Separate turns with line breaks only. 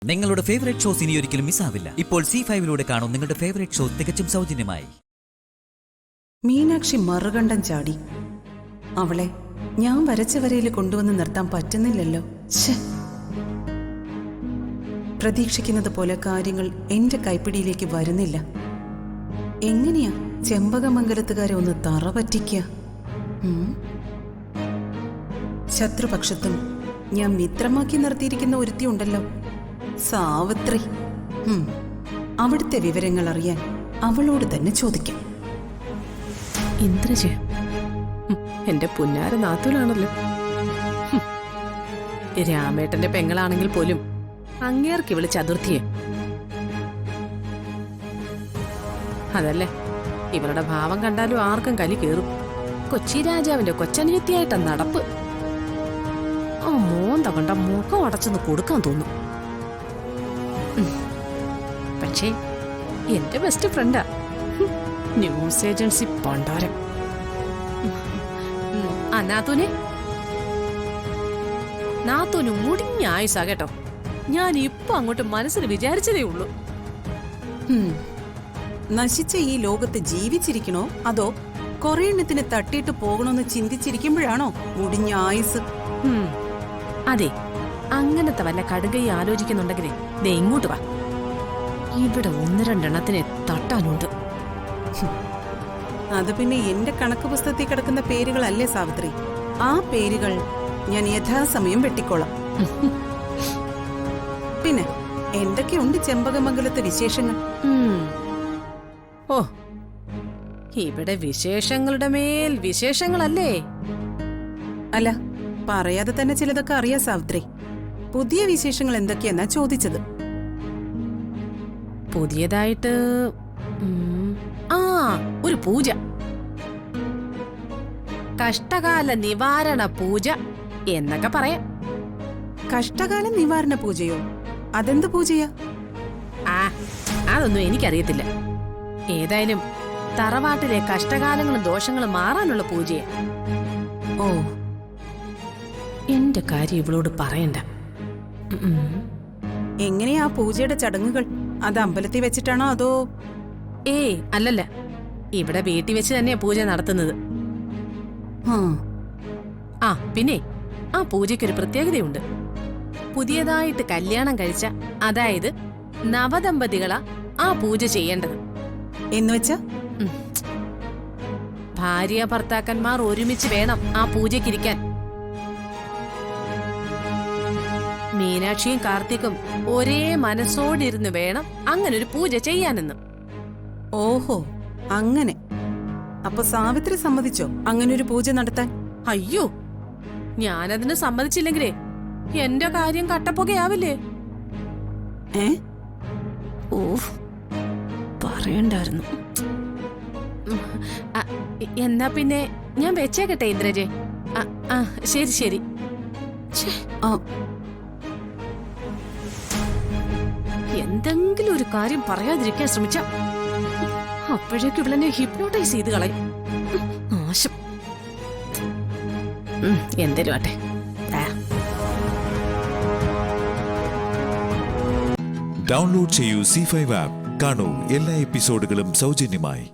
നിങ്ങളുടെ favourite shows ഇനി ഒരിക്കലും മിസ്സാവില്ല. ഇപ്പോൾ C5-ലൂടെ കാണും നിങ്ങളുടെ ഫേവറേറ്റ് ഷോ തികച്ചും സൗജന്യമായി.
മീനാക്ഷി മറുകണ്ഠം ചാടി. അവളെ ഞാൻ വരച്ച വരയിൽ കൊണ്ടുവന്ന് നിർത്താൻ പറ്റുന്നില്ലല്ലോ. പ്രതീക്ഷിക്കുന്നത് പോലെ കാര്യങ്ങൾ എന്റെ കൈപ്പിടിയിലേക്ക് വരുന്നില്ല. എങ്ങനെയാ ചെമ്പകമംഗലത്തുകാരെ ഒന്ന് തറ പറ്റിക്കുക? ശത്രുപക്ഷത്തും ഞാൻ മിത്രമാക്കി നിർത്തിയിരിക്കുന്ന ഒരുത്തിയുണ്ടല്ലോ, സാവിത്രി. അവിടുത്തെ വിവരങ്ങൾ അറിയാൻ അവളോട് തന്നെ ചോദിക്കാം.
ഇന്ദ്രജ എന്റെ പുന്നാര നാത്തൂനാണല്ലോ. രാമേട്ടന്റെ പെങ്ങളാണെങ്കിൽ പോലും അങ്ങേർക്ക് ഇവള് ചതുർത്ഥിയെ. അതല്ലേ, ഇവളുടെ ഭാവം കണ്ടാലും ആർക്കും കലി കേറും. കൊച്ചി രാജാവിന്റെ കൊച്ചനിയത്തിയായിട്ട നടപ്പ്. ആ മോന്ത കണ്ട മുഖം അടച്ചെന്ന് കൊടുക്കാൻ തോന്നും. പക്ഷേ എന്റെ ബെസ്റ്റ് ഫ്രണ്ടാ ന്യൂസ് ഏജൻസി പണ്ടാരം. നാത്തൂന് മുടിഞ്ഞ ആയുസാ കേട്ടോ. ഞാൻ ഇപ്പൊ അങ്ങോട്ട് മനസ്സിൽ വിചാരിച്ചതേ ഉള്ളൂ.
നശിച്ച ഈ ലോകത്ത് ജീവിച്ചിരിക്കണോ അതോ കുറെ എണ്ണത്തിന് തട്ടിയിട്ട് പോകണോന്ന് ചിന്തിച്ചിരിക്കുമ്പോഴാണോ മുടിഞ്ഞ ആയുസ്?
അതെ, അങ്ങനത്തെ വല്ല കടുകൈ ആലോചിക്കുന്നുണ്ടെങ്കിലേ ദേ ഇങ്ങോട്ട് വാ. ഇവിടെ 1-2 തട്ടാനുണ്ട്.
അത് പിന്നെ എന്റെ കണക്ക് പുസ്തകത്തിൽ കിടക്കുന്ന പേരുകളല്ലേ സാവിത്രി. ആ പേരുകൾ ഞാൻ യഥാസമയം വെട്ടിക്കോളാം. പിന്നെ എന്തൊക്കെയുണ്ട് ചെമ്പകമംഗലത്തെ വിശേഷങ്ങൾ?
ഓ, ഇവിടെ വിശേഷങ്ങളുടെ മേൽ വിശേഷങ്ങളല്ലേ.
അല്ല, പറയാതെ തന്നെ ചിലതൊക്കെ അറിയാം സാവിത്രി. പുതിയ വിശേഷങ്ങൾ എന്തൊക്കെയെന്നാ ചോദിച്ചത്.
പുതിയതായിട്ട് ഒരു പൂജ, കഷ്ടകാല നിവാരണ പൂജ എന്നൊക്കെ പറയാം.
കഷ്ടകാല നിവാരണ പൂജയോ? അതെന്ത് പൂജയാ?
അതൊന്നും എനിക്കറിയത്തില്ല. ഏതായാലും തറവാട്ടിലെ കഷ്ടകാലങ്ങളും ദോഷങ്ങളും മാറാനുള്ള പൂജയാ.
ഓ,
എന്റെ കാര്യം ഇവളോട് പറയണ്ട.
എങ്ങനെയാ പൂജയുടെ ചടങ്ങുകൾ? അത് അമ്പലത്തിൽ വെച്ചിട്ടാണോ അതോ?
അല്ലല്ല, ഇവിടെ വീട്ടിൽ വെച്ച് തന്നെയാ പൂജ നടത്തുന്നത്. പിന്നെ ആ പൂജയ്ക്കൊരു പ്രത്യേകതയുണ്ട്. പുതിയതായിട്ട് കല്യാണം കഴിച്ച, അതായത് നവദമ്പതികളാ ആ പൂജ ചെയ്യേണ്ടത്.
എന്നുവെച്ചാ
ഭാര്യ ഭർത്താക്കന്മാർ ഒരുമിച്ച് വേണം ആ പൂജയ്ക്കിരിക്കാൻ. മീനാക്ഷിയും കാർത്തിക്കും ഒരേ മനസ്സോടിരുന്ന് വേണം അങ്ങനൊരു പൂജ ചെയ്യാനെന്ന്.
ഓഹോ, അങ്ങനെ. അപ്പൊ സാവിത്രി സമ്മതിച്ചോ അങ്ങനൊരു പൂജ നടത്താൻ?
അയ്യോ, ഞാനതിന് സമ്മതിച്ചില്ലെങ്കിലേ എന്റെ കാര്യം കട്ടപ്പുകയാവില്ലേ. പറയണ്ടായിരുന്നു. എന്നാ പിന്നെ ഞാൻ വെച്ചേക്കട്ടെ ഇന്ദ്രജെ. ശരി ശരി. എന്തെങ്കിലും ഒരു കാര്യം പറയാതിരിക്കാൻ ശ്രമിച്ച അപ്പോഴേക്കും ഇവളെന്നെ ഹിപ്നോട്ടൈസ് ചെയ്ത് കളയും. നാശം. എന്തേലും ആട്ടെ.
ഡൗൺലോഡ് ചെയ്യൂ C5 ആപ്പ്. കാണൂ എല്ലാ എപ്പിസോഡുകളും സൗജന്യമായി.